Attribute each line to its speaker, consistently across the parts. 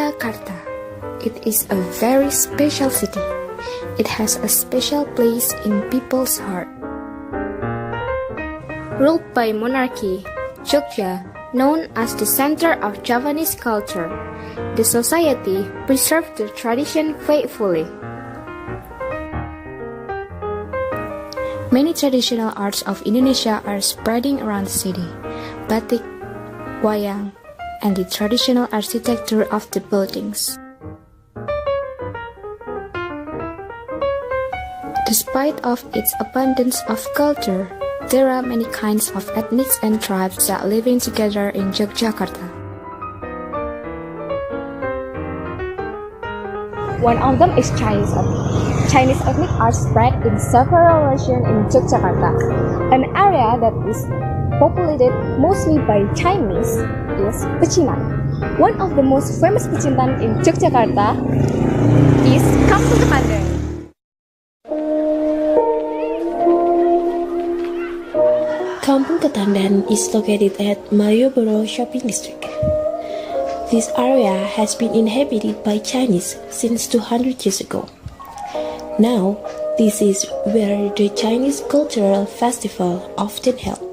Speaker 1: Yogyakarta. It is a very special city. It has a special place in people's heart. Ruled by monarchy, Jogja, known as the center of Javanese culture, the society preserved the tradition faithfully. Many traditional arts of Indonesia are spreading around the city: batik, wayang, and the traditional architecture of the buildings. Despite of its abundance of culture, there are many kinds of ethnics and tribes that living together in Yogyakarta.
Speaker 2: One of them is Chinese ethnic. Chinese ethnic are spread in several regions in Yogyakarta. An area that is populated mostly by Chinese is Pecinan. One of the most famous Ketandan in Yogyakarta is Kampung Ketandan.
Speaker 3: Kampung Ketandan is located at Malioboro shopping district. This area has been inhabited by Chinese since 200 years ago. Now, this is where the Chinese Cultural Festival often held.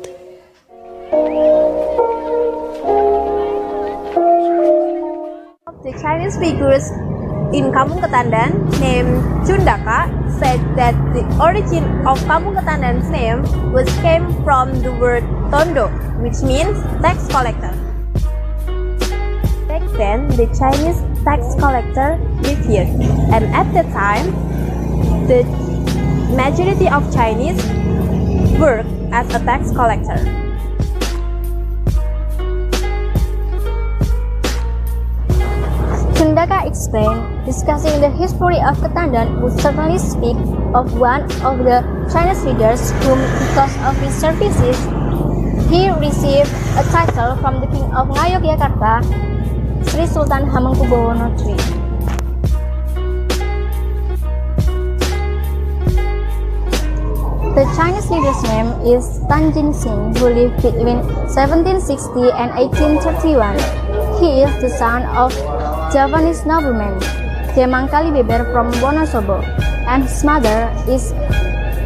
Speaker 2: The Chinese figures in Kampung Ketandan named Chundaka said that the origin of Kampung Ketandan's name came from the word tondo, which means tax collector. Back then, the Chinese tax collector lived here, and at that time, the majority of Chinese worked as a tax collector. Chundaka explained, discussing the history of Ketandan would certainly speak of one of the Chinese leaders whom, because of his services, he received a title from the King of Yogyakarta, Sri Sultan Hamengkubuwono III. The Chinese leader's name is Tan Jin-sing, who lived between 1760 and 1831. He is the son of Javanese nobleman Jemangkali Beber from Wonosobo, and his mother is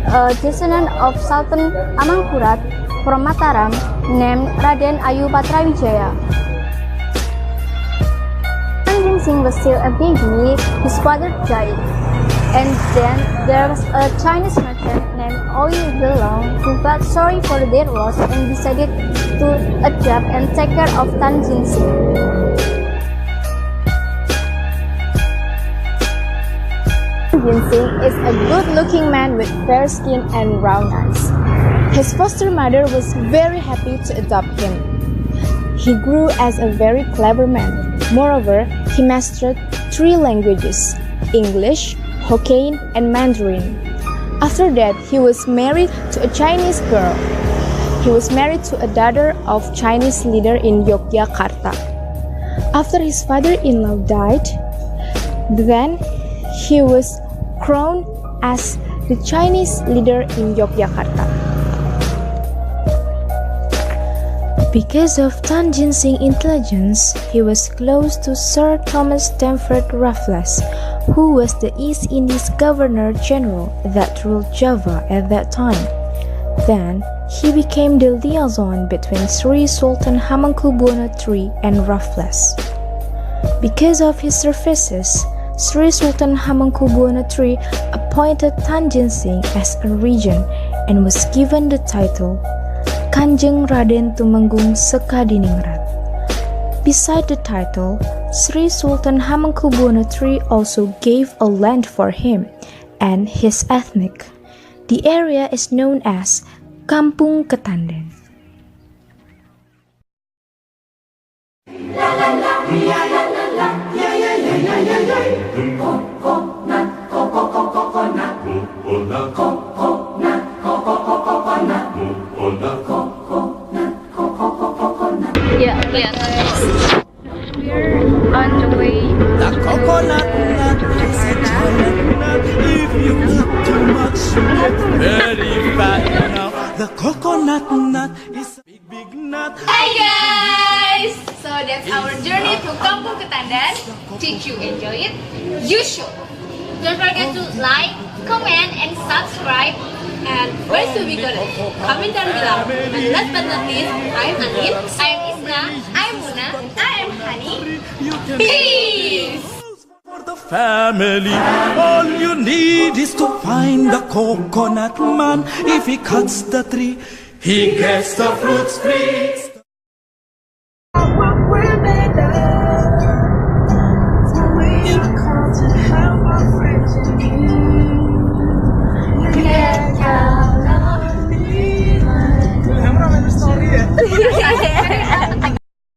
Speaker 2: a descendant of Sultan Amangkurat from Mataram named Raden Ayu Patrawijaya. When Jin-sing was still a baby, his father died, and then there was a Chinese merchant named Oi Gelong who felt sorry for their loss and decided to adopt and take care of Tan Jin-sing. Jin-sing is a good-looking man with fair skin and brown eyes. His foster mother was very happy to adopt him. He grew as a very clever man. Moreover, he mastered 3 languages: English, Hokkien, and Mandarin. After that, he was married to a Chinese girl. He was married to a daughter of Chinese leader in Yogyakarta. After his father-in-law died, then he was crowned as the Chinese leader in Yogyakarta. Because of Tan Jin-sing's intelligence, he was close to Sir Thomas Stamford Raffles, who was the East Indies Governor-General that ruled Java at that time. Then, he became the liaison between Sri Sultan Hamengkubuwono III and Raffles. Because of his services, Sri Sultan Hamengkubuwono III appointed Tan Jin-sing as a regent and was given the title Kanjeng Raden Tumenggung Sekadiningrat. Beside the title, Sri Sultan Hamengkubuwono III also gave a land for him and his ethnic. The area is known as Kampung Ketandan. Yeah, kelihatan. We're on the way.
Speaker 4: The coconut nut is a nut. If you eat too much, you get very fat. Now the coconut nut is a big nut.
Speaker 2: Hi guys! So that's our journey to Kampung Ketandan.
Speaker 5: Did you enjoy it? You should. Don't forget to like, comment, and subscribe.
Speaker 3: And where should we go next? Comment down below. And last but not least, I'm Anin.
Speaker 5: I'm Isna. I'm Muna. I'm Hani.
Speaker 3: Peace!
Speaker 4: For the family, all you need is to find the coconut man. If he cuts the tree, he gets the fruits free.